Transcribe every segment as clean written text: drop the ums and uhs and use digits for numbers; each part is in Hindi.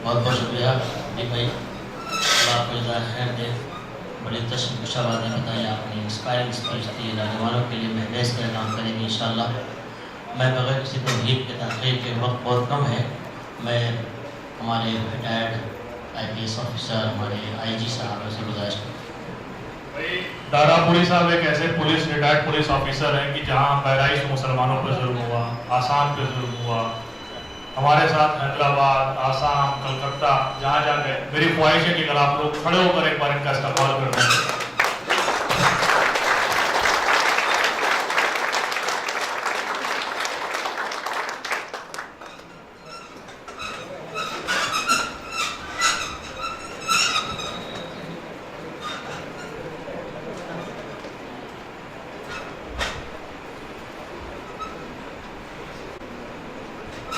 बहुत बहुत शुक्रिया जी भाई, आपको जज़ाक खैर दे। बड़ी तशरीफ़ बातें बताई आपने, इंस्पायरिंग स्पीच थी, नौजवानों के लिए महवेज का काम करेंगे इंशाअल्लाह। मैं बगैर किसी तमहीद के ताख़ीर के, वक्त बहुत कम है, मैं हमारे रिटायर्ड IPS ऑफिसर हमारे IG साहब से गुजारिश भाई दादापुरी साहब एक ऐसे रिटायर्ड पुलिस ऑफिसर हैं कि जहाँ बहराइच मुसलमानों पर जुल्म हुआ, आसाम पे जुल्म हुआ, हमारे साथ हैदराबाद, आसाम, कलकत्ता जहाँ जहाँ गए, मेरी ख्वाहिश है कि अगर आप लोग खड़े होकर एक बार इनका इस्तकबाल कर दें।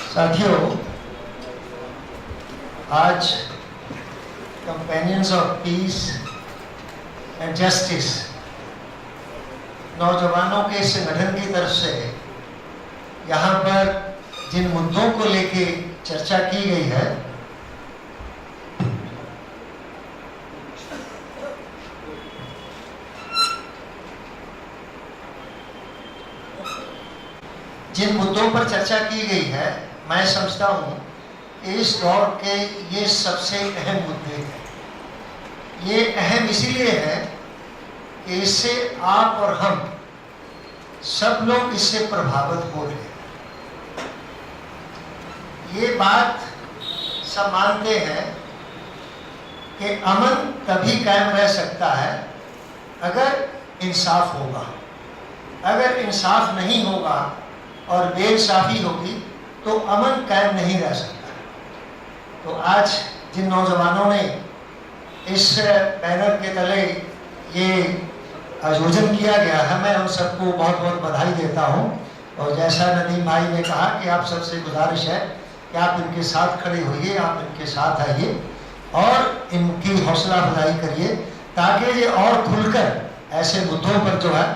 साथियों, आज companions of peace and justice नौजवानों के संगठन की तरफ से यहाँ पर जिन मुद्दों को लेके चर्चा की गई है, जिन मुद्दों पर चर्चा की गई है, मैं समझता हूँ इस दौर के ये सबसे अहम मुद्दे हैं। ये अहम इसीलिए है कि इससे आप और हम सब लोग इससे प्रभावित हो रहे हैं। ये बात सब मानते हैं कि अमन तभी कायम रह सकता है अगर इंसाफ होगा। अगर इंसाफ नहीं होगा और बेइंसाफी होगी तो अमन कायम नहीं रह सकता। तो आज जिन नौजवानों ने इस बैनर के तले ये आयोजन किया गया है, मैं उन सबको बहुत बहुत बधाई देता हूँ। और जैसा नदीम भाई ने कहा कि आप सबसे गुजारिश है कि आप इनके साथ खड़े होइए, आप इनके साथ आइए और इनकी हौसला अफजाई करिए, ताकि ये और खुलकर ऐसे मुद्दों पर जो है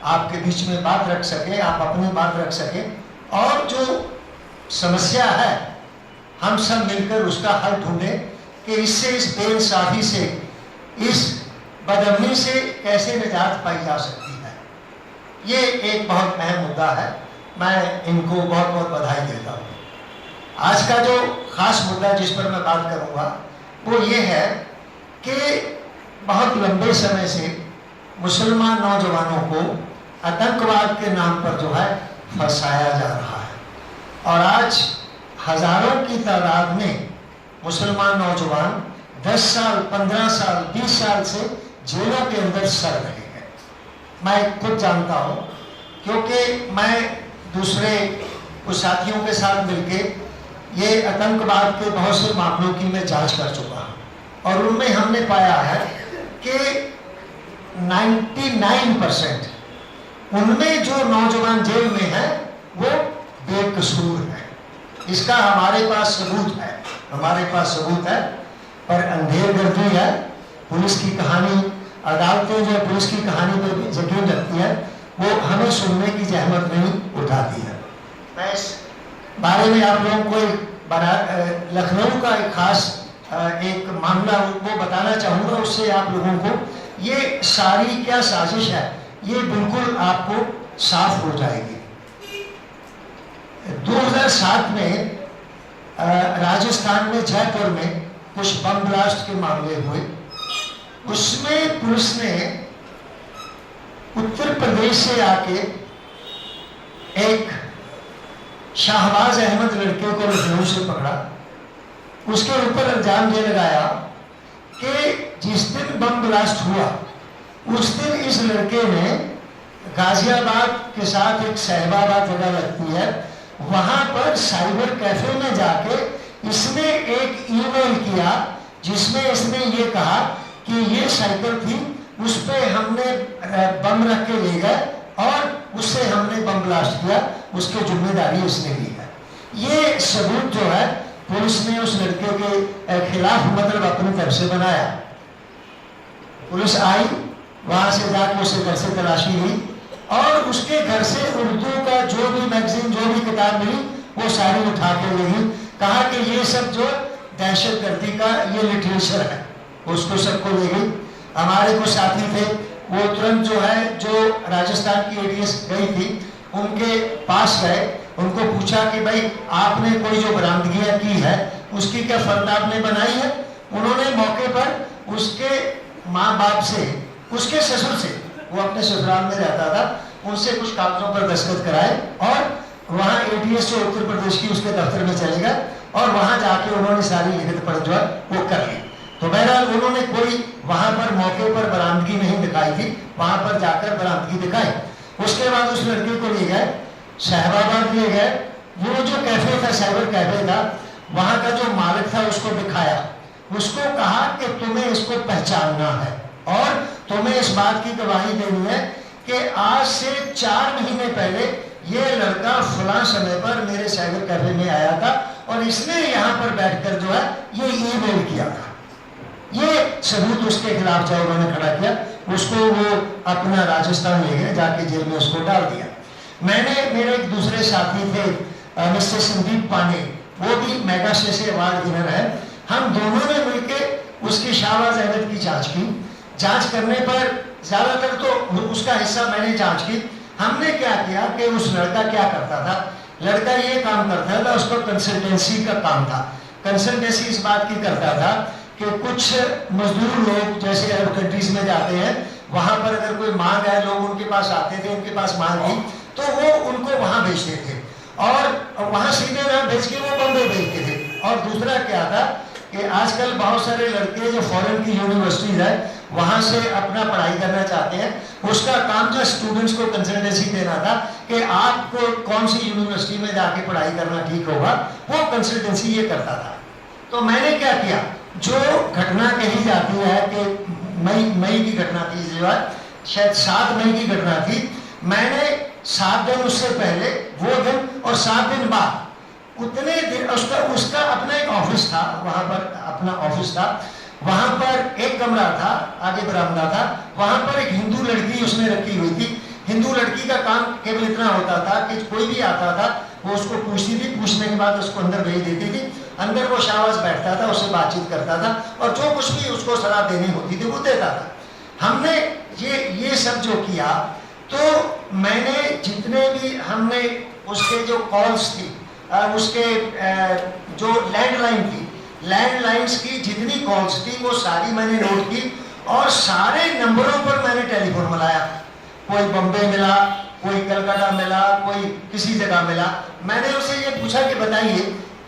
आपके बीच में बात रख सके, आप अपनी बात रख सके और जो समस्या है हम सब मिलकर उसका हल ढूंढें कि इससे, इस बेइंसाफी से, इस बदअमनी से कैसे निजात पाई जा सकती है। ये एक बहुत अहम मुद्दा है। मैं इनको बहुत बहुत बधाई देता हूँ। आज का जो खास मुद्दा जिस पर मैं बात करूँगा वो ये है कि बहुत लंबे समय से मुसलमान नौजवानों को आतंकवाद के नाम पर जो है फंसाया जा रहा है और आज हजारों की तादाद में मुसलमान नौजवान 10 साल, 15 साल, 20 साल से जेलों के अंदर सड़ रहे हैं। मैं खुद जानता हूँ क्योंकि मैं दूसरे कुछ साथियों के साथ मिलके ये आतंकवाद के बहुत से मामलों की मैं जांच कर चुका हूँ और उनमें हमने पाया है कि 99% उनमें जो नौजवान जेल में है वो बेकसूर है। इसका हमारे पास सबूत है, हमारे पास सबूत है। पर अंधेरगर्दी है, पुलिस की कहानी, अदालतें जो पुलिस की कहानी पर यकीन रखती है, वो हमें सुनने की जहमत नहीं उठाती है। मैं इस बारे में आप लोगों को लखनऊ का एक खास एक मामला वो बताना चाहूँगा, उससे आप लोगों को ये सारी क्या साजिश है ये बिल्कुल आपको साफ हो जाएगी। 2007 में राजस्थान में जयपुर में कुछ बम ब्लास्ट के मामले हुए। उसमें पुलिस ने उत्तर प्रदेश से आके एक शाहबाज अहमद लड़के को लखनऊ से पकड़ा। उसके ऊपर इल्जाम ये लगाया कि जिस दिन बम ब्लास्ट हुआ उस दिन इस लड़के ने गाजियाबाद के साथ एक साहिबाबाद जगह लगती है, वहां पर साइबर कैफे में जाके इसने एक ईमेल किया जिसमें इसने ये कहा कि ये साइकिल थी, उस पर हमने बम रख के ले गए और उससे हमने बम ब्लास्ट किया, उसकी जिम्मेदारी इसने ली है। ये सबूत जो है पुलिस ने उस लड़के के खिलाफ मतलब अपनी तरफ से बनाया। पुलिस आई, वहां से जाके उसे घर से तलाशी ली और उसके घर से उर्दू का जो भी मैगजीन, जो भी किताब मिली वो सारी उठा के ले गई। कहा कि ये सब जो दहशतगर्दी का ये लिटरेचर है, उसको सबको ले गई। हमारे कुछ साथी थे, वो तुरंत जो है, जो राजस्थान की एडीएस गई थी उनके पास गए, उनको पूछा कि भाई आपने कोई जो बरामदगियां की है उसकी क्या फर्द आपने बनाई है। उन्होंने मौके पर उसके माँ बाप से, उसके ससुर से, वो अपने ससुराल में रहता था, उनसे कुछ कागजों पर दस्तखत कराए और वहाँ एटीएस जो उत्तर प्रदेश की उसके दफ्तर में चले गए और वहाँ जाके उन्होंने सारी लिखित पढ़त जो है वो कर ली। तो बहरहाल उन्होंने कोई वहाँ पर मौके पर बरामदगी नहीं दिखाई थी, वहाँ पर जाकर बरामदगी दिखाई। उसके बाद उस लड़के को ले गए, शहबाबाद ले गए, वो जो कैफे था, साइबर कैफे था, वहाँ का जो मालिक था उसको दिखाया, उसको कहा कि तुम्हें इसको पहचानना है और तुम्हें इस बात की गवाही देनी है कि आज से 4 महीने पहले ये लड़का फलां समय पर मेरे साइबर कैफे में आया था और इसने यहाँ पर बैठकर जो है ये ईमेल किया था। ये सबूत उसके खिलाफ जो उन्होंने खड़ा किया, उसको वो अपना राजस्थान ले गए, जाके जेल में उसको डाल दिया। मैंने, मेरे एक दूसरे साथी थे मिस्टर संदीप पांडे, वो भी मेगा से अवार्ड विनर है। हम दोनों ने मिलकर उसकी शाहबाज अहमद की जांच की। जांच करने पर ज्यादातर तो उसका हिस्सा मैंने जांच की। हमने क्या किया कि उस लड़का क्या करता था, लड़का ये काम करता था, उसको कंसल्टेंसी का काम था। कंसल्टेंसी इस बात की करता था कि कुछ मजदूर लोग जैसे अरब कंट्रीज में जाते हैं, वहां पर अगर कोई मांग है, लोग उनके पास आते थे, उनके पास मांग थी, तो वो उनको वहां भेजते थे और वहां सीधे ना भेज के वो बम्बे भेजते थे। और दूसरा क्या था कि आजकल बहुत सारे लड़के जो फॉरेन की यूनिवर्सिटीज है वहां से अपना पढ़ाई करना चाहते हैं, उसका काम जो स्टूडेंट्स को कंसल्टेंसी देना था कि आपको कौन सी यूनिवर्सिटी में जाके पढ़ाई करना ठीक होगा, वो कंसल्टेंसी ये करता था। तो मैंने क्या किया, जो घटना कही जाती है कि मई की घटना थी, शायद 7 मई की घटना थी, मैंने 7 दिन उससे पहले वो दिन और 7 दिन बाद उतने दिन उसका अपना एक ऑफिस था, वहां पर अपना ऑफिस था, वहां पर एक कमरा था, आगे बरामदा था, वहां पर एक हिंदू लड़की उसने रखी हुई थी। हिंदू लड़की का काम केवल इतना होता था कि कोई भी आता था वो उसको पूछती थी, पूछने के बाद उसको अंदर भेज देती थी। अंदर वो शाहबाज बैठता था, उससे बातचीत करता था और जो कुछ भी उसको सलाह देनी होती थी वो देता था। हमने ये सब जो किया, तो मैंने जितने भी हमने उसके जो कॉल्स थी, उसके जो लैंडलाइन थी, लैंडलाइंस की जितनी कॉल्स थी वो सारी मैंने नोट की और सारे नंबरों पर मैंने टेलीफोन मिलाया। कोई बम्बे मिला, कोई कलकत्ता मिला, कोई किसी जगह मिला। मैंने उससे ये पूछा कि बताइए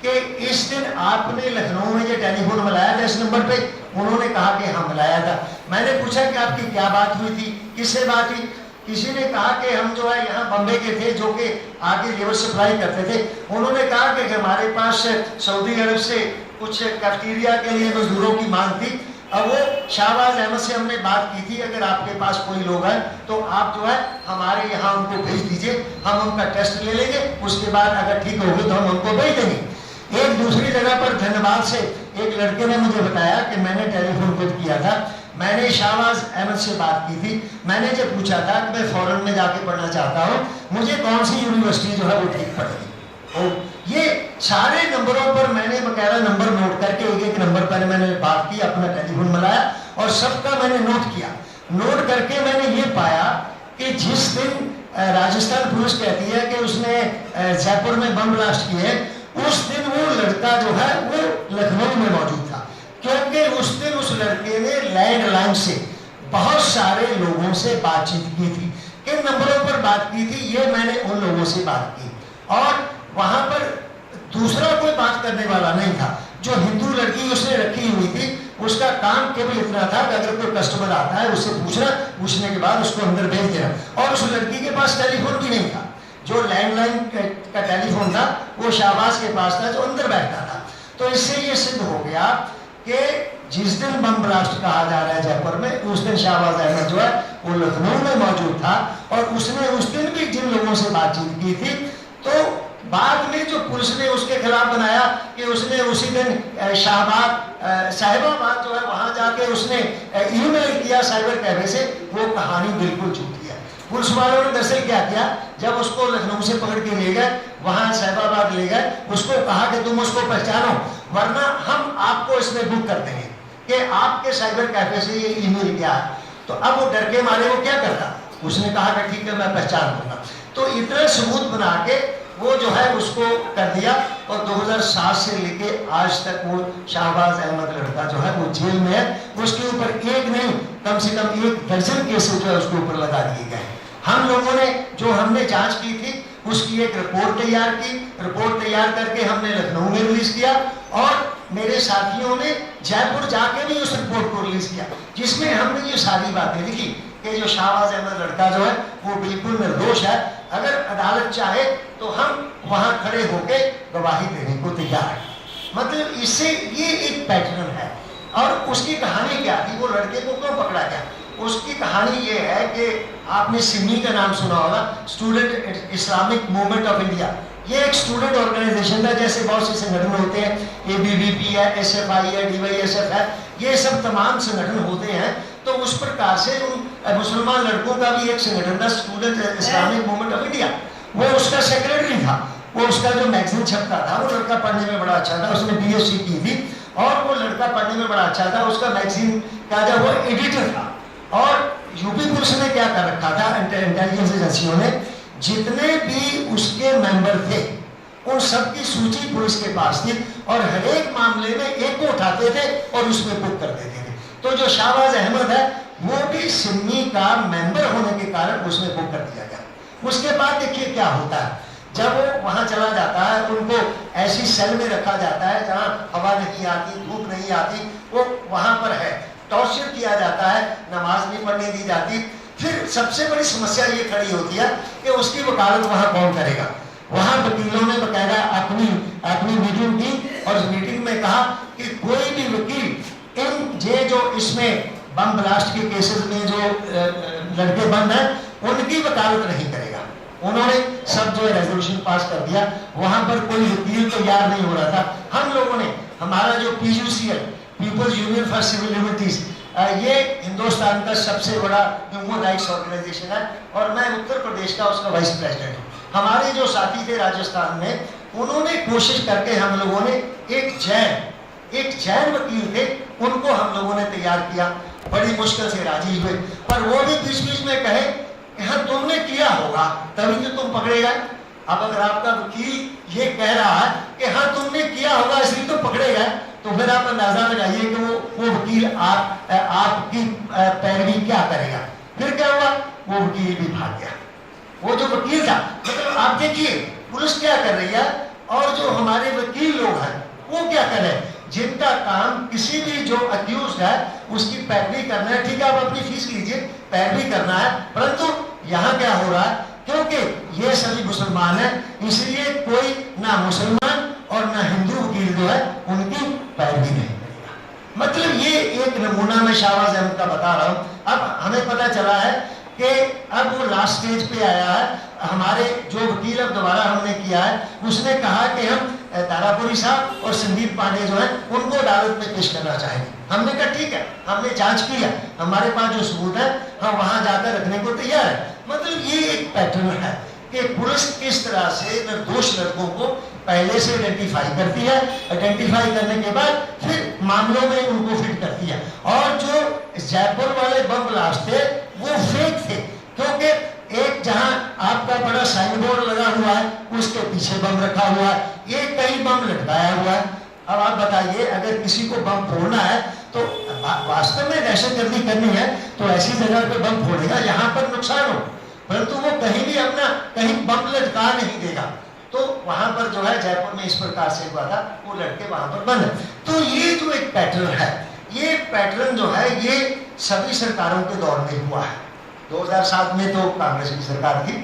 कि इस दिन आपने लखनऊ में ये टेलीफोन मिलाया था इस नंबर पे? उन्होंने कहा कि हाँ मिलाया था। मैंने पूछा कि आपकी क्या बात हुई थी, किससे बात हुई? किसी ने कहा कि हम जो है यहाँ बम्बे के थे, जो कि आगे लेबर सप्लाई करते थे। उन्होंने कहा कि हमारे पास सऊदी अरब से कुछ कैफ्टीरिया के लिए मजदूरों की मांग थी। अब वो शाहबाज अहमद से हमने बात की थी, अगर आपके पास कोई लोग हैं तो आप जो है हमारे यहाँ उनको भेज दीजिए, हम उनका टेस्ट ले लेंगे, उसके बाद अगर ठीक होगी तो हम उनको भेज देंगे। एक दूसरी जगह पर धनबाद से एक लड़के ने मुझे बताया कि मैंने टेलीफोन कॉल किया था, मैंने शाहबाज अहमद से बात की थी। मैंने जब पूछा था कि मैं फॉरेन में जाके पढ़ना चाहता हूँ, मुझे कौन सी यूनिवर्सिटी जो है वो ठीक पड़ेगी। और ये सारे नंबरों पर मैंने बकायदा नंबर नोट करके एक नंबर पर मैंने बात की, अपना टेलीफोन मिलाया और सबका मैंने नोट किया। नोट करके मैंने ये पाया कि जिस दिन राजस्थान पुलिस कहती है कि उसने जयपुर में बम ब्लास्ट किए, उस दिन वो लड़का जो है वो लखनऊ में मौजूद था, क्योंकि उस दिन उस लड़के ने लैंडलाइन से बहुत सारे लोगों से बातचीत की थी। किन नंबरों पर बात की थी, ये मैंने उन लोगों से बात की और वहां पर दूसरा कोई बात करने वाला नहीं था। जो हिंदू लड़की उसने रखी हुई थी, उसका काम केवल इतना था कि अगर कोई कस्टमर आता है उससे पूछना, पूछने के बाद उसको अंदर भेज देना। और उस लड़की के पास टेलीफोन भी नहीं था, जो लैंडलाइन का टेलीफोन था वो शाहबाज के पास था, जो अंदर बैठता था। तो इससे ये सिद्ध हो गया कि जिस दिन बम ब्लास्ट कहा जा रहा है जयपुर में, उस दिन शाहबाज अहमद जो है वो लखनऊ में मौजूद था और उसने उस दिन भी जिन लोगों से बातचीत की थी। तो बाद में जो पुलिस ने उसके खिलाफ बनाया कि उसने उसी दिन साहिबाबाद जो है वहां जाके उसने ईमेल किया साइबर कैफे से, वो कहानी बिल्कुल झूठी है। पुलिस वालों ने दरअसल क्या किया, जब उसको लखनऊ से पकड़ के ले गए, वहां साहिबाबाद ले गए, उसको कहा कि तुम उसको पहचानो। वरना हम आपको इसमें बुक कर देंगे कि आपके साइबर कैफे से ये ईमेल गया है। तो अब वो डर के मारे वो क्या करता, उसने कहा कि ठीक है मैं पहचान लूंगा। तो इतने सबूत बना के वो जो है उसको कर दिया, और 2007 से लेके आज तक वो शाहबाज अहमद लड़का जो है वो जेल में है। उसके ऊपर एक नहीं, कम से कम 1 दर्जन केसेस जो है उसके ऊपर लगा दिए गए। हम लोगों ने जो हमने जांच की थी उसकी एक रिपोर्ट तैयार की, रिपोर्ट तैयार करके हमने लखनऊ में रिलीज किया, और मेरे साथियों ने जयपुर जाके भी उस रिपोर्ट को रिलीज किया, जिसमें हमने ये सारी बातें लिखी कि जो शाहबाज अहमद लड़का जो है वो बिल्कुल निर्दोष है। अगर अदालत चाहे तो हम वहां खड़े होके गवाही देने को तैयार है। मतलब इससे ये एक पैटर्न है। और उसकी कहानी क्या थी, वो लड़के को क्यों पकड़ा गया, उसकी कहानी ये है कि आपने सिमी का नाम सुना होगा, student Islamic movement of India. ये एक स्टूडेंट ऑर्गेनाइजेशन था, जैसे बहुत से संगठन होते हैं, ABVP है, SFI है, DYSF है, ये सब तमाम संगठन होते हैं। तो उस प्रकार से उन मुसलमान लड़कों का भी एक संगठन था, student Islamic movement of India. वो उसका सेक्रेटरी था। वो उसका जो मैगजीन छपता था, वो लड़का पढ़ने में बड़ा अच्छा था, उसने BSc की थी, और वो लड़का पढ़ने में बड़ा अच्छा था। उसका मैगजीन का जो वो एडिटर था। और यूपी पुलिस ने क्या कर रखा था, इंटेलिजेंस एजेंसियों ने, जितने भी उसके मेंबर थे उन सब की सूची पुलिस के पास थी, और हर एक मामले में एक को उठाते थे और उसमें बुक कर देते थे। तो जो शाहबाज अहमद है वो भी सिमी का मेंबर होने के कारण उसमें बुक कर दिया गया। उसके बाद देखिए क्या होता है, जब वो वहां चला जाता है, उनको ऐसी सेल में रखा जाता है जहां हवा नहीं आती, धूप नहीं आती, वो वहां पर है, टॉर्चर किया जाता है, नमाज नहीं पढ़ने दी जाती। फिर सबसे बड़ी समस्या ये खड़ी होती है कि उसकी वकालत वहां कौन करेगा। वहां वकीलों ने बकायदा अपनी मीटिंग की, और उस मीटिंग में कहा कि कोई भी वकील इन जो इसमें बम ब्लास्ट के केसेस में जो लड़के बंद हैं उनकी वकालत नहीं करेगा। उन्होंने सब जो रेजोल्यूशन पास कर दिया, वहां पर कोई वकील तैयार नहीं हो रहा था। हम लोगों ने, हमारा जो PUCL, People's Union for Civil Liberties, ये हिंदुस्तान का सबसे बड़ा ह्यूमन राइट्स ऑर्गेनाइजेशन है, और मैं उत्तर प्रदेश का उसका वाइस प्रेसिडेंट हूँ। हमारे जो साथी थे राजस्थान में, उन्होंने कोशिश करके हम लोगों ने एक जैन वकील थे, उनको हम लोगों ने तैयार किया, बड़ी मुश्किल से राजी हुए, पर वो भी बीच बीच में कहे कि हाँ तुमने किया होगा तभी तो तुम पकड़े गए। अब अगर आपका वकील ये कह रहा है कि हाँ तुमने किया होगा इसलिए तो पकड़े गए, तो फिर आप अंदाजा लगाइए कि वो वकील आपकी पैरवी क्या करेगा। फिर क्या हुआ, वो वकील भी भाग गया। वो जो वकील था, मतलब आप देखिए पुलिस क्या कर रही है, और जो हमारे वकील लोग हैं वो क्या कर रहे हैं, जिनका काम किसी भी जो अक्यूज है उसकी पैरवी करना है। ठीक है, आप अपनी फीस लीजिए, पैरवी करना है, परंतु यहाँ क्या हो रहा है, क्योंकि ये सभी मुसलमान हैं, इसलिए कोई ना मुसलमान और ना हिंदू वकील जो है उनकी पैरवी नहीं करेगा। मतलब ये एक नमूना मैं शाहबाज अहमद का बता रहा हूँ। अब हमें पता चला है कि अब वो लास्ट स्टेज पे आया है। हमारे जो वकील अब दोबारा हमने किया है, उसने कहा कि हम दारापुरी साहब और संदीप पांडे जो है उनको अदालत में पेश करना चाहेंगे। हमने कहा ठीक है, हमने जांच किया, हमारे पास जो सबूत है हम वहां जाकर रखने को तैयार है। मतलब ये एक पैटर्न है कि पुलिस किस तरह से निर्दोष लड़कों को पहले से आइडेंटिफाई करती है, आइडेंटिफाई करने के बाद फिर मामलों में उनको फिट करती है। और जो जयपुर वाले बम ब्लास्ट थे वो फेक थे, क्योंकि एक जहां आपका बड़ा साइन बोर्ड लगा हुआ है उसके पीछे बम रखा हुआ है, एक कहीं बम लटकाया हुआ है। अब आप बताइए, अगर किसी को बम फोड़ना है तो वास्तव में दहशतगर्दी करनी है तो ऐसी जगह पे बम फोड़ेगा जहां पर नुकसान हो, परंतु वो कहीं भी अपना कहीं बम लटका नहीं देगा। तो वहां पर जो है जयपुर में इस प्रकार से हुआ था, वो लड़के वहां पर बंद है। तो ये जो एक पैटर्न है, ये पैटर्न जो है ये सभी सरकारों के दौर में हुआ है। 2007 में तो कांग्रेस की सरकार थी,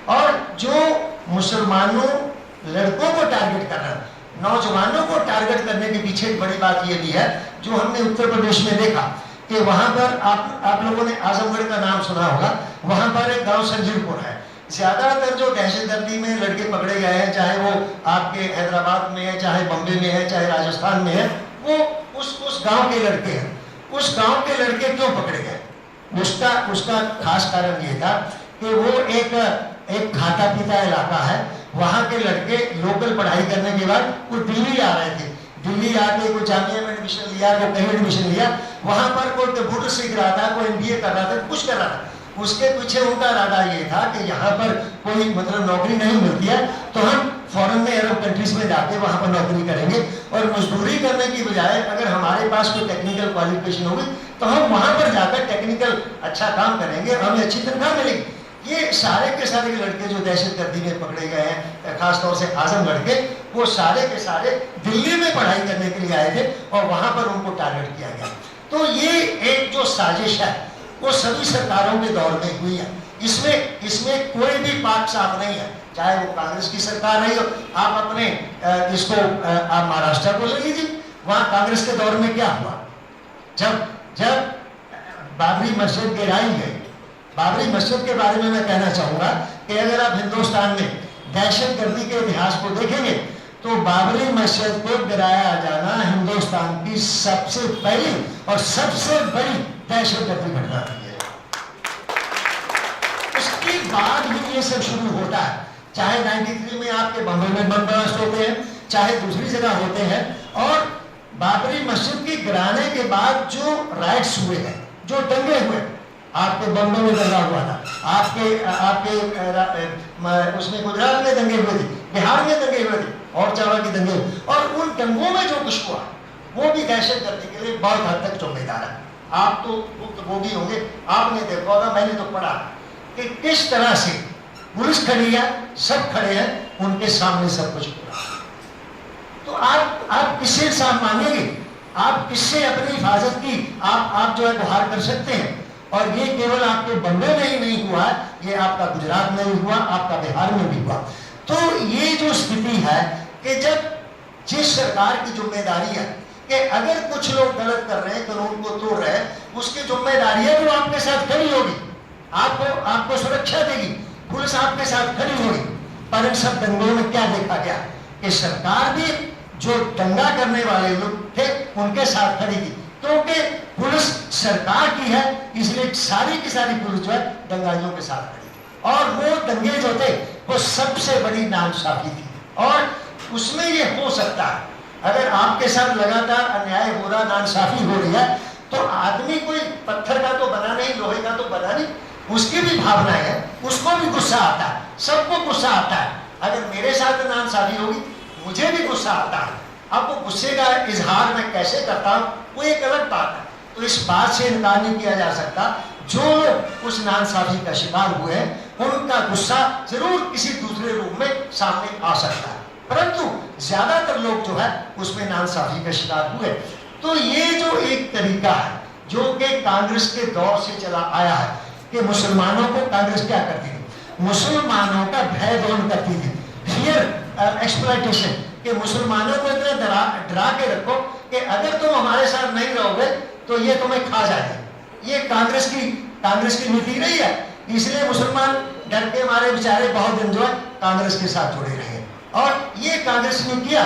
और जो मुसलमानों लड़कों को टारगेट करना, नौजवानों को टारगेट करने के पीछे एक बड़ी बात ये भी है जो हमने उत्तर प्रदेश में देखा कि वहां पर आप लोगों ने आजमगढ़ का नाम सुना होगा। वहां पर एक गांव संजीवपुर है। ज्यादातर जो दहशतगर्दी में लड़के पकड़े गए हैं, चाहे वो आपके हैदराबाद में है, चाहे बम्बे में है, चाहे राजस्थान में है, वो उस गांव के लड़के हैं। उस गांव के लड़के क्यों पकड़े गए, उसका खास कारण ये था कि वो एक खाता पीता इलाका है। वहां के लड़के लोकल पढ़ाई करने के बाद वो दिल्ली आ रहे थे। दिल्ली आके कोई जामिया में एडमिशन लिया, कोई कहीं एडमिशन लिया, वहां पर कोई कंप्यूटर सीख रहा था, कोई MBA कर रहा था, कुछ कर रहा था, उसके पीछे उनका इरादा ये था कि यहाँ पर कोई मतलब नौकरी नहीं मिलती है तो हम फॉरेन में अरब कंट्रीज में जाके वहाँ पर नौकरी करेंगे और मजदूरी करने की बजाय अगर हमारे पास कोई टेक्निकल क्वालिफिकेशन होगी तो हम वहाँ पर जाकर टेक्निकल अच्छा काम करेंगे, हमें अच्छी तनख्वाह मिलेगी। ये सारे के सारे लड़के जो दहशतगर्दी में पकड़े गए हैं, खासतौर से आजमगढ़ के, वो सारे के सारे दिल्ली में पढ़ाई करने के लिए आए थे और वहाँ पर उनको टारगेट किया गया। तो ये एक जो साजिश है वो सभी सरकारों के दौर में हुई है। इसमें कोई भी पाक साफ नहीं है, चाहे वो कांग्रेस की सरकार रही हो। आप अपने आप महाराष्ट्र को ले लीजिए, वहां कांग्रेस के दौर में क्या हुआ, जब बाबरी मस्जिद गिराई गई। बाबरी मस्जिद के बारे में मैं कहना चाहूंगा कि अगर आप हिंदुस्तान में दहशतगर्दी के इतिहास को देखेंगे तो बाबरी मस्जिद को गिराया जाना हिंदुस्तान की सबसे पहली और सबसे बड़ी दहशतगर्दी घटना रही है। उसके बाद भी ये सब शुरू होता है, चाहे 93 में आपके बम्बई में बम ब्लास्ट होते हैं, चाहे दूसरी जगह होते हैं। और बाबरी मस्जिद की गिराने के बाद जो राइट्स हुए हैं, जो दंगे हुए, आपके बम्बई में दंगा हुआ था, आपके उसमें गुजरात में दंगे हुए थे, बिहार में दंगे हुए थे, और जगह के दंगे हुए, और उन दंगों में जो कुछ हुआ वो भी दहशतगर्दी के लिए बहुत हद तक जिम्मेदार है। आप तो वो भी होंगे, आपने देखा होगा, मैंने तो पढ़ा कि किस तरह से पुलिस खड़ी है, सब खड़े हैं, उनके सामने सब कुछ हुआ। तो आप किससे इंसाफ मांगेंगे, आप किससे अपनी हिफाजत की आप जो है गुहार कर सकते हैं। और ये केवल आपके बम्बई में ही नहीं हुआ, ये आपका गुजरात में भी हुआ, आपका बिहार में भी हुआ। तो ये जो स्थिति है कि जब जिस सरकार की जिम्मेदारी है कि अगर कुछ लोग गलत कर रहे हैं, कानून को तोड़ रहे हैं, उसकी जिम्मेदारी है वो आपके साथ खड़ी होगी, आपको सुरक्षा देगी, पुलिस आपके साथ खड़ी होगी। पर इन सब दंगों में क्या देखा गया कि सरकार भी जो दंगा करने वाले लोग थे उनके साथ खड़ी थी, क्योंकि पुलिस सरकार की है, इसलिए सारी की सारी पुलिस जो है दंगाइयों के साथ खड़ी थी। और वो दंगे जो थे वो सबसे बड़ी नाइंसाफी थी। और उसमें ये हो सकता है अगर आपके साथ लगातार अन्याय हो रहा, नाइंसाफी हो रही है, तो आदमी कोई पत्थर का तो बना नहीं, लोहे का तो बना नहीं, उसकी भी भावनाएं है, उसको भी गुस्सा आता है, सबको गुस्सा आता है। अगर मेरे साथ नाइंसाफी होगी मुझे भी गुस्सा आता है। अब वो गुस्से का इजहार मैं कैसे करता हूँ वो एक अलग बात है। तो इस बात से इनकार नहीं किया जा सकता, जो लोग उस नाइंसाफी का शिकार हुए हैं उनका गुस्सा जरूर किसी दूसरे रूप में सामने आ सकता है, परंतु ज्यादातर लोग जो है उसमें नाइंसाफी का शिकार हुए। तो ये जो एक तरीका है जो कि कांग्रेस के दौर से चला आया है कि मुसलमानों को कांग्रेस क्या करती थी, मुसलमानों का भय दौन करती थी, फियर एक्सप्लॉयटेशन, कि मुसलमानों को इतना डरा के रखो कि अगर तुम हमारे साथ नहीं रहोगे तो ये तुम्हें खा जाएंगे। ये कांग्रेस की नीति रही है, इसलिए मुसलमान डर के मारे बेचारे बहुत दिन जो है कांग्रेस के साथ जुड़े रहे और ये कांग्रेस ने किया।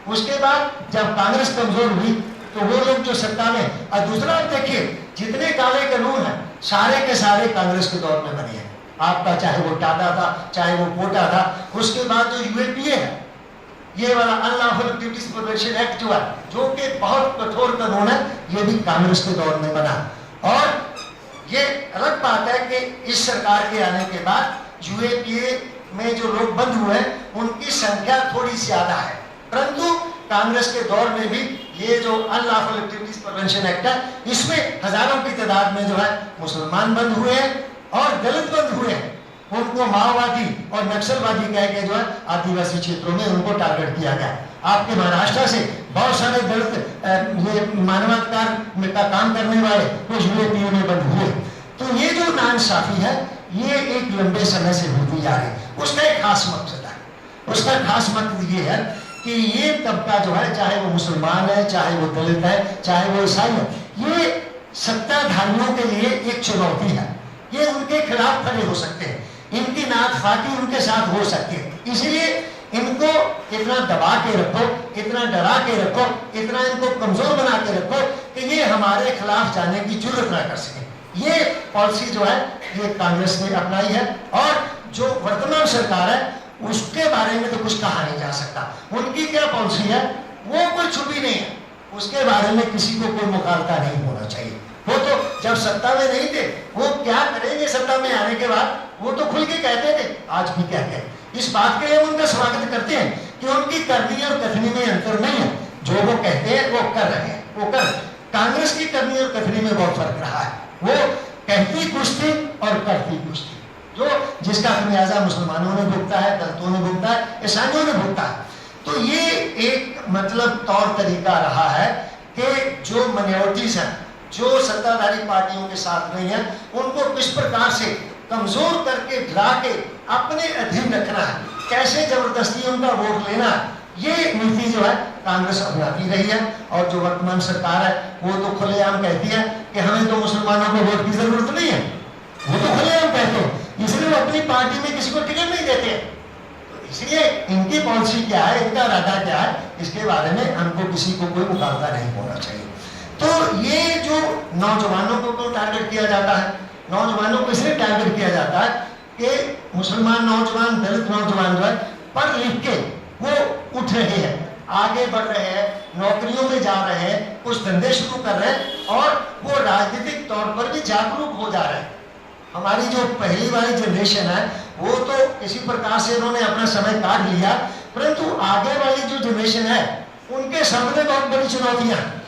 उसके बाद जब कांग्रेस कमजोर हुई तो वो लोग जो सत्ता में, और दूसरा आप देखिए जितने काले कानून हैं सारे के सारे कांग्रेस के दौर में बने हैं। आपका चाहे वो टाटा था, चाहे वो कोटा था, उसके बाद जो यूएपीए है, ये वाला अनलॉफुल एक्टिविटीज प्रिवेंशन एक्ट जो है, जो कि बहुत कठोर कानून है, ये भी कांग्रेस के दौर में बना। और ये अलग बात है कि इस सरकार के आने के बाद यूएपीए में जो लोग बंद हुए उनकी संख्या थोड़ी ज्यादा है, परंतु कांग्रेस के दौर में भी ये जो अनलॉफुल एक्टिविटीज प्रिवेंशन एक्ट है, इसमें हजारों की तादाद में जो है मुसलमान बंद हुए हैं और दलित बंद हुए हैं। उनको माओवादी और नक्सलवादी कह के जो है आदिवासी क्षेत्रों में उनको टारगेट किया गया। आपके महाराष्ट्र से बहुत सारे दलित ये मानवाधिकार का काम करने वाले वो यूएपीए में बंद हुए। तो ये जो नाइंसाफी है ये एक लंबे समय से होती जा रही है। उसका एक खास मकसद है, उसका खास मकसद ये है कि ये तबका जो है, चाहे वो मुसलमान है, चाहे वो दलित है, चाहे वो ईसाई है, ये सत्ताधारियों के लिए एक चुनौती है। ये उनके खिलाफ खड़े हो सकते हैं, इनकी नात फाटी उनके साथ हो सकती है, इसलिए इनको इतना दबा के रखो, इतना डरा के रखो, इतना इनको कमजोर बना के रखो कि ये हमारे खिलाफ जाने की जरूरत ना कर सके। ये पॉलिसी जो है ये कांग्रेस ने अपनाई है और जो वर्तमान सरकार है उसके बारे में तो कुछ कहा नहीं जा सकता। उनकी क्या पॉलिसी है वो कोई छुपी नहीं है, उसके बारे में किसी को कोई मुखालता नहीं होना चाहिए। वो तो जब सत्ता में नहीं थे, वो क्या करेंगे सत्ता में आने के बाद, वो तो खुल के कहते थे, आज भी कहते हैं। इस बात के लिए हम उनका स्वागत करते हैं कि उनकी करनी और कथनी में अंतर नहीं है, जो वो कहते हैं वो कर रहे हैं, वो कर। कांग्रेस की करनी और कथनी में बहुत फर्क रहा है, वो कहती कुछ थी और करती कुछ थी, जो जिसका खमियाजा मुसलमानों ने भुगता है, दलितों ने भुगता है, ईसाइयों ने भुगता है। तो ये एक मतलब तौर तरीका रहा है कि जो माइनॉरिटीज हैं, जो सत्ताधारी पार्टियों के साथ नहीं है, उनको किस प्रकार से कमजोर करके ढला के अपने अधीन रखना है, कैसे जबरदस्ती उनका वोट लेना है, ये नीति जो है कांग्रेस अपनाती रही है। और जो वर्तमान सरकार है वो तो खुलेआम कहती है कि हमें तो मुसलमानों को वोट की जरूरत नहीं है, वो तो खुलेआम कहते हैं, इसलिए वो अपनी पार्टी में किसी को टिकट नहीं देते हैं। तो इसलिए इनकी पॉलिसी क्या है, इनका इरादा क्या है, इसके बारे में हमको किसी को कोई मुकाबला नहीं होना चाहिए। तो ये जो नौजवानों को टारगेट किया जाता है, नौजवानों को इसलिए टारगेट किया जाता है कि मुसलमान नौजवान, दलित नौजवान जो है पढ़ लिख के वो उठ रहे हैं, आगे बढ़ रहे हैं, नौकरियों में जा रहे हैं, कुछ धंधे शुरू कर रहे हैं और वो राजनीतिक तौर पर भी जागरूक हो जा रहे हैं। हमारी जो पहली वाली जनरेशन है वो तो इसी प्रकार से उन्होंने अपना समय काट लिया, परंतु आगे वाली जो जनरेशन है उनके सामने बहुत बड़ी चुनौतियां हैं।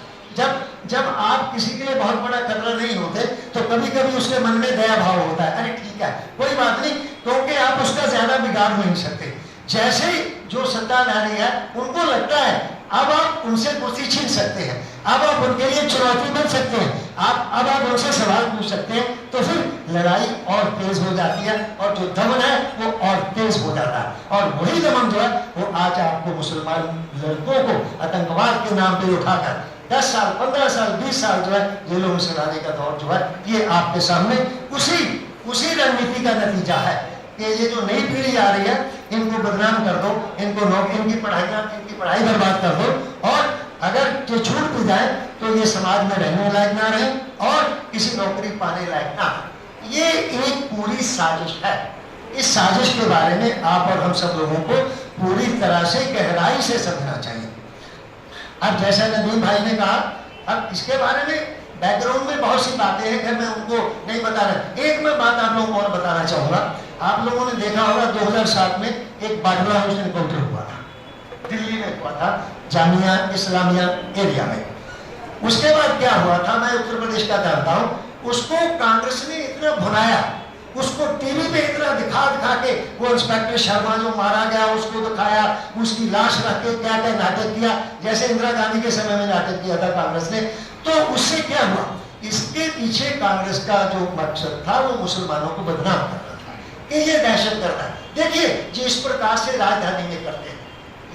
जब आप किसी के लिए बहुत बड़ा खतरा नहीं होते तो कभी कभी उसके मन में दया भाव होता है, अरे ठीक है कोई बात नहीं, क्योंकि आप उसका ज्यादा बिगाड़ नहीं सकते। जैसे ही जो सत्ताधारी है उनको लगता है अब आप उनसे कुर्सी छीन सकते हैं, अब आप उनके लिए चुनौती बन सकते हैं, अब आप उनसे सवाल पूछ सकते हैं, तो फिर लड़ाई और तेज हो जाती है और जो दमन है वो और तेज हो जाता है। और वही दमन जो है वो आज आपको मुसलमान लड़कों को आतंकवाद के नाम पे उठाकर 10 साल, 15 साल, 20 साल जो है जेलों में सुलाने का दौर जो है ये आपके सामने उसी रणनीति का नतीजा है कि ये जो नई पीढ़ी आ रही है इनको बदनाम कर दो, इनकी पढ़ाई बर्बाद कर दो, और अगर ये छूट भी जाए तो ये समाज में रहने लायक ना रहे और किसी नौकरी पाने लायक ना। ये एक पूरी साजिश है। इस साजिश के बारे में आप और हम सब लोगों को पूरी तरह से गहराई से समझना चाहिए। अब जैसा नदीम भाई ने कहा, अब इसके बारे में बैकग्राउंड में बहुत सी बातें हैं, मैं उनको नहीं बता रहा। एक मैं बात आप लोगों को और बताना चाहूंगा। आप लोगों ने देखा होगा 2007 में एक बाटला हाउस एनकाउंटर हुआ था, दिल्ली में हुआ था, जामिया इस्लामिया एरिया में। उसके बाद क्या हुआ था मैं उत्तर प्रदेश का जानता हूँ, उसको कांग्रेस ने इतना भुनाया, उसको टीवी पे इतना दिखा के वो इंस्पेक्टर शर्मा जो मारा गया उसको दिखाया, उसकी लाश रख के क्या क्या नाटक किया, जैसे इंदिरा गांधी के समय में नाटक किया था कांग्रेस ने। तो उससे क्या हुआ, इसके पीछे कांग्रेस का जो मकसद था वो मुसलमानों को बदनाम करना था कि ये दहशत करना है। देखिए जिस प्रकार से राजधानी में करते हैं,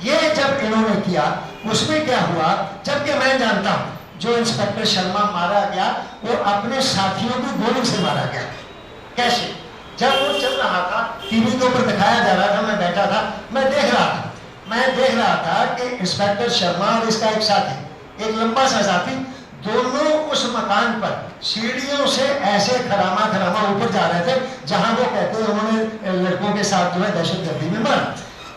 ये जब इन्होंने किया उसमें क्या हुआ, जबकि मैं जानता हूँ जो इंस्पेक्टर शर्मा मारा गया वो अपने साथियों की गोली से मारा गया। कैसे? जब वो चल रहा था, टीवी के ऊपर दिखाया जा रहा था, मैं बैठा था, मैं देख रहा था कि इंस्पेक्टर शर्मा और इसका एक साथी, एक लंबा सा साथी, दोनों उस मकान पर सीढ़ियों से ऐसे खरामा ऊपर जा रहे थे जहां वो कहते हैं उन्होंने लड़कों के साथ जो है दहशतगर्दी में मरा।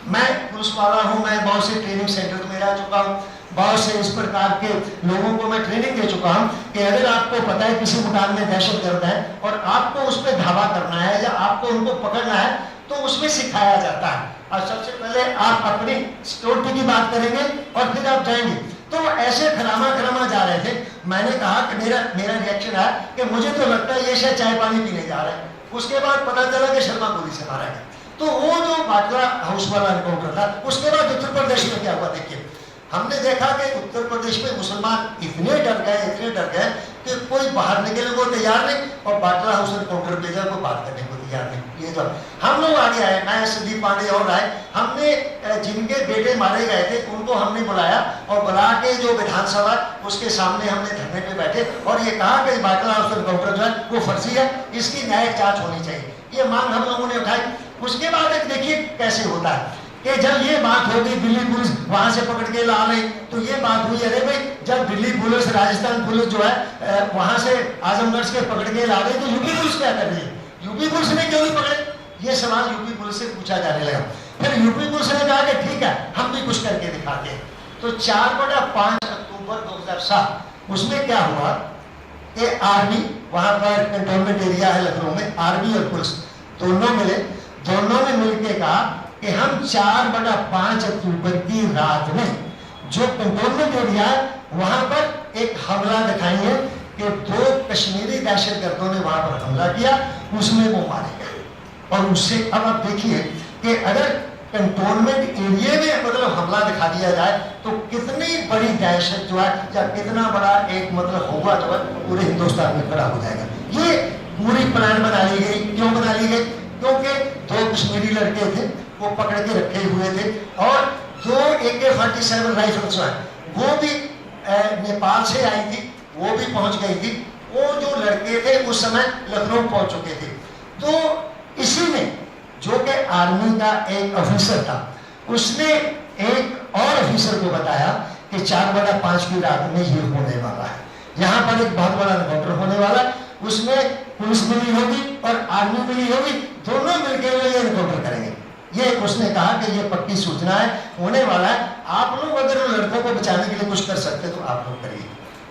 मैं पुलिस वाला हूं, मैं बहुत से ट्रेनिंग सेंटर में रह चुका हूं, बहुत से इस प्रकार के लोगों को मैं ट्रेनिंग दे चुका हूं कि अगर आपको पता है किसी मकान में दहशतगर्द है और आपको उस पर धावा करना है या आपको उनको पकड़ना है तो उसमें सिखाया जाता है। और सबसे पहले आप अपनी सिक्योरिटी की बात करेंगे और फिर आप जाएंगे। तो वो ऐसे खरामा जा रहे थे। मैंने कहा कि मेरा रिएक्शन है कि मुझे तो लगता है ये शायद चाय पानी पीने जा रहे हैं। उसके बाद पता चला कि शर्मा गोली से मारा गया। तो वो जो बाटला हाउस वाला एनकाउंटर था, उसके बाद उत्तर प्रदेश में क्या हुआ देखिए, हमने देखा कि उत्तर प्रदेश में मुसलमान इतने डर गए कि कोई बाहर निकलने को तैयार नहीं और बाटला हाउस एनकाउंटर पे जाकर बात करने को तैयार नहीं। ये जो हम लोग आगे आए, मैं संदीप पांडे और आए, हमने जिनके बेटे मारे गए थे उनको हमने बुलाया और बुला के जो विधानसभा उसके सामने हमने धरने पे बैठे और ये कहा कि बाटला हाउस एनकाउंटर जो है वो फर्जी है, इसकी न्यायिक जांच होनी चाहिए। ये मांग हम लोगों ने उठाई। उसके बाद एक देखिए कैसे होता है कि जब ये बात हो गई, दिल्ली पुलिस वहां से पकड़ के ला रही, तो ये बात हुई, अरे भाई जब दिल्ली पुलिस, राजस्थान पुलिस जो है वहां से आजमगढ़ से पकड़ के ला रही, तो यूपी पुलिस क्या कर रही है? यूपी पुलिस ने क्यों नहीं पकड़े? ये सवाल यूपी पुलिस से पूछा जाने लगा। फिर यूपी पुलिस ने कहा कि ठीक है हम भी कुछ करके दिखाते हैं। तो 4/5 अक्टूबर 2007 उसमें क्या हुआ कि आर्मी, वहां पर कंटोनमेंट एरिया है लखनऊ में, आर्मी और पुलिस दोनों मिले, दोनों ने मिलकर कहा कि हम 4/5 अक्टूबर की रात में जो कंटोनमेंट एरिया है वहां पर एक हमला दिखाएंगे कि 2 कश्मीरी दहशतगर्दों ने वहां पर हमला किया, उसमें वो मारे गए। और उससे अब आप देखिए कि अगर कंटोनमेंट एरिया में मतलब हमला दिखा दिया जाए तो कितनी बड़ी दहशत जो है या कितना बड़ा एक मतलब होगा जो है पूरे हिंदुस्तान में खड़ा हो जाएगा। ये पूरी प्लान बना ली गई। क्यों बना ली गई? क्योंकि 2 कश्मीरी लड़के थे, वो पकड़ के रखे हुए थे, और 2 AK-47 राइफल जो है वो भी नेपाल से आई थी, वो भी पहुंच गई थी। वो जो लड़के थे उस समय लखनऊ पहुंच चुके थे। तो इसी में जो कि आर्मी का एक ऑफिसर था, उसने एक और ऑफिसर को बताया कि 4/5 की रात में ये होने वाला है, यहाँ पर एक बहुत बड़ा एनकाउंटर होने वाला है, उसमें पुलिस मिली होगी और आर्मी मिली होगी, दोनों मिलकर ये एनकाउंटर करेंगे। ये उसने कहा कि ये पक्की सूचना है, होने वाला है, आप लोग अगर उन लड़कों को बचाने के लिए कुछ कर सकते तो आप लोग करिए।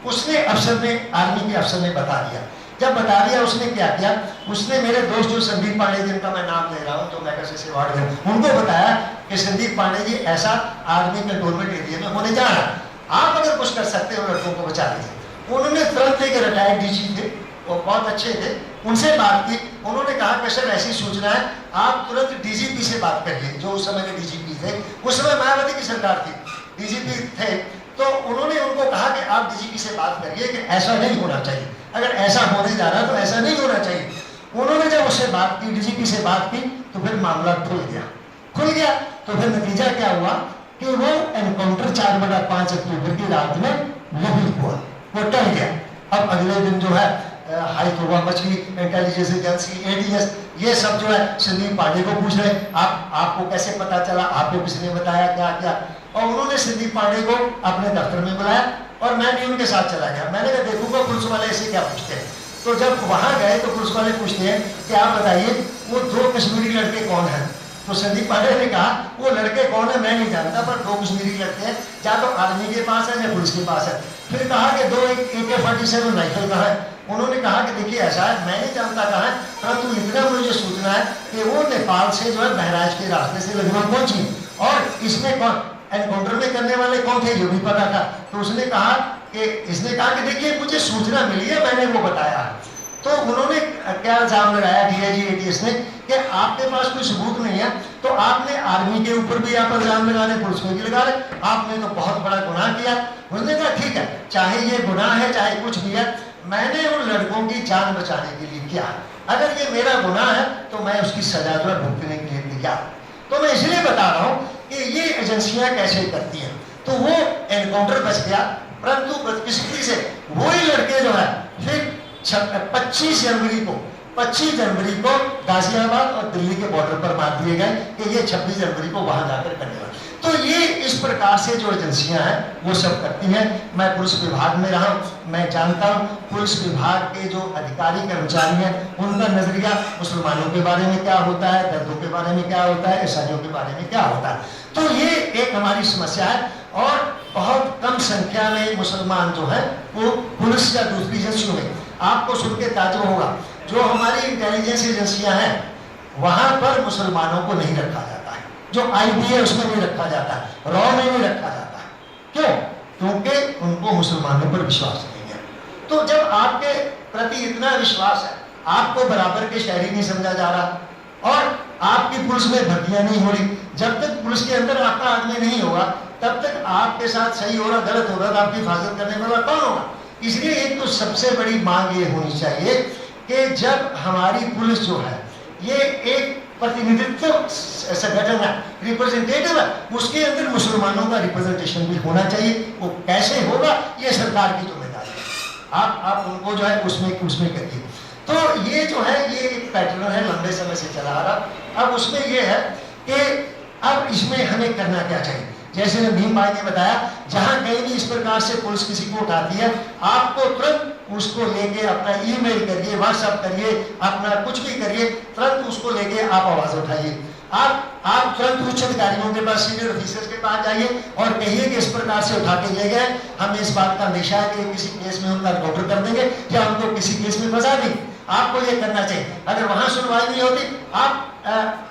उसने अफसर ने, आर्मी के अफसर ने बता दिया। जब बता दिया उसने क्या किया, उसने मेरे दोस्त जो संदीप पांडे जिनका मैं नाम ले रहा हूँ, जो मैकेसे वार्ड में, उनको बताया कि संदीप पांडे जी ऐसा आर्मी कंटोनमेंट एरिया में होने जा रहा है, आप अगर कुछ कर सकते हो लड़कों को बचा लीजिए। उन्होंने तुरंत एक रिटायर्ड डीजी थे, वो बहुत अच्छे थे, उनसे बात की। उन्होंने कहा कि सर ऐसी सूचना है, आप तुरंत डीजीपी से बात करिए, जो उस समय के डीजीपी थे, उस समय मायावती की सरकार थी, डीजीपी थे। तो उन्होंने उनको कहा कि आप डीजीपी से बात करिए कि ऐसा नहीं होना चाहिए, अगर ऐसा होने जा रहा है तो ऐसा नहीं होना चाहिए। उन्होंने जब उससे बात की, डीजीपी से बात की, तो फिर मामला खुल गया। तो फिर नतीजा क्या हुआ कि वो एनकाउंटर 4/5 अक्टूबर की रात में नहीं हुआ, वो टल गया। अब अगले दिन जो है हाई तौबा मच गई, इंटेलिजेंस एजेंसी, ATS, ये सब जो है संदीप पांडे को पूछ रहे, आपको कैसे पता चला, आपको किसने बताया, क्या क्या। और उन्होंने संदीप पांडे को अपने दफ्तर में बुलाया और मैं भी उनके साथ चला गया। मैंने कहा देखूंगा पुलिस वाले ऐसे क्या पूछते हैं। तो जब वहां गए तो पुलिस वाले पूछते हैं कि आप बताइए वो 2 कश्मीरी लड़के कौन हैं। तो संदीप पांडे ने कहा वो लड़के कौन है मैं नहीं जानता, पर 2 कश्मीरी लड़के हैं, या तो आर्मी के पास है या पुलिस के पास है। फिर कहा कि 2 AK-47 राइफल कहाँ है। उन्होंने कहा कि देखिए ऐसा है, मैं नहीं जानता कहाँ है, परंतु इतना मुझे सूचना है कि वो नेपाल से जो है बहराइच के रास्ते से लखनऊ पहुंची, और इसमें कौन एनकाउंटर में करने वाले कौन थे ये भी पता था। तो उसने कहा कि इसने कहा कि देखिए मुझे सूचना मिली है, मैंने वो बताया। तो उन्होंने क्या इल्जाम लगाया DIG ATS ने कि आपके पास कोई सबूत नहीं है, तो आपने आर्मी के ऊपर भी आप इल्जाम लगा रहे, पुलिस में भी लगा रहे, आपने तो बहुत बड़ा गुनाह किया। उसने कहा ठीक है, चाहे ये गुनाह है चाहे कुछ भी है, मैंने उन लड़कों की जान बचाने के लिए किया, अगर ये मेरा गुनाह है तो मैं उसकी सजा जो है भुगतने के लिए तैयार। तो मैं इसलिए बता रहा हूँ कि ये एजेंसियां कैसे करती हैं। तो वो एनकाउंटर बच गया, परंतु बदकिस्मती से वही लड़के जो है फिर 25 जनवरी को गाजियाबाद और दिल्ली के बॉर्डर पर मार दिए गए कि ये 26 जनवरी को वहां जाकर करने वाले। तो ये इस प्रकार से जो एजेंसियां हैं वो सब करती हैं। मैं पुलिस विभाग में रहा, मैं जानता हूँ पुलिस विभाग के जो अधिकारी कर्मचारी हैं उनका नजरिया मुसलमानों के बारे में क्या होता है, दर्दों के बारे में क्या होता है, ईसाइयों के बारे में क्या होता है। तो ये एक हमारी समस्या है, और बहुत कम संख्या में मुसलमान जो है वो पुलिस या दूसरी एजेंसियों में, आपको सुन के ताज्जुब होगा, जो हमारी इंटेलिजेंस एजेंसियां हैं वहां पर मुसलमानों को नहीं रखा जाता है, जो IB है उसमें नहीं रखा जाता है, रॉ में नहीं रखा जाता है। क्यों? क्योंकि उनको मुसलमानों पर विश्वास नहीं है। तो जब आपके प्रति इतना विश्वास है, आपको बराबर के शहरी नहीं समझा जा रहा और आपकी पुलिस में भर्तियां नहीं हो रही, जब तक पुलिस के अंदर आपका आदमी नहीं होगा तब तक आपके साथ सही हो रहा गलत हो रहा तो आपकी हिफाजत करने वाला कौन होगा। इसलिए एक तो सबसे बड़ी मांग ये होनी चाहिए कि जब हमारी पुलिस जो है ये एक प्रतिनिधित्व संगठन है, रिप्रेजेंटेटिव है, उसके अंदर मुसलमानों का रिप्रेजेंटेशन भी होना चाहिए। वो कैसे होगा ये सरकार की जिम्मेदारी है, आप उनको जो है उसमें करिए। तो ये जो है ये एक पैटर्न है लंबे समय से चला आ रहा। अब उसमें ये है कि अब इसमें हमें करना क्या चाहिए। जैसे नदीम भाई ने बताया, जहां कहीं भी इस प्रकार से पुलिस किसी को उठाती है, आपको तुरंत उसको लेके अपना ईमेल करिए, व्हाट्सएप करिए, अपना कुछ भी करिए, तुरंत उसको लेके आप आवाज उठाइए। आप तुरंत उच्च अधिकारियों के पास, सीनियर ऑफिसर्स के पास जाइए और कहिए कि इस प्रकार से उठा के ले गए, हमें इस बात का अंदेशा है कि किसी केस में उनका एनकाउंटर कर देंगे या उनको किसी केस में फंसा देंगे। आपको ये करना चाहिए। अगर वहां सुनवाई नहीं होती, आप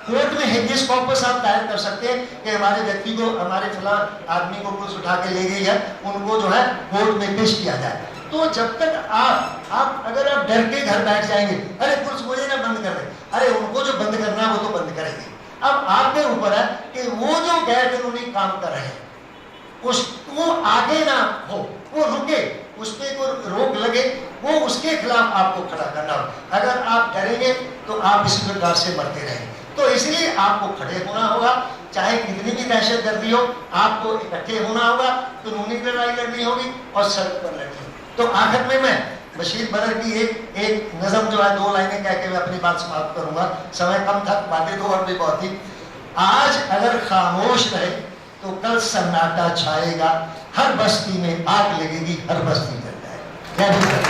कोर्ट में हेबियस कॉर्पस आप दायर कर सकते हैं कि हमारे व्यक्ति को, हमारे फलां आदमी को पुलिस उठा के ले गई है, उनको जो है कोर्ट में पेश किया जाए। तो जब तक आप अगर आप डर के घर बैठ जाएंगे, अरे पुलिस मुझे ना बंद कर दे, अरे उनको जो बंद करना है वो तो बंद करेंगे। अब आपके ऊपर है कि वो जो गैर कानूनी काम कर रहे हैं उसको आगे ना हो, वो रुके, उस पर कोई रोक लगे, वो उसके खिलाफ आपको खड़ा करना हो। अगर आप डरेंगे तो आप इसी प्रकार से मरते रहेंगे। तो इसलिए आपको खड़े होना होगा, चाहे कितनी भी दहशतगर्दी हो, आपको इकट्ठे होना होगा, कानूनी लड़ाई लड़नी होगी और सड़क पर लड़नी होगी। तो आखिर में मैं बशीर बदर की एक नज़म जो है 2 लाइनें कह के मैं अपनी बात समाप्त करूंगा। समय कम था, बातें तो और भी बहुत थी। आज अगर खामोश रहे तो कल सन्नाटा छाएगा, हर बस्ती में आग लगेगी, हर बस्ती जल जाएगी।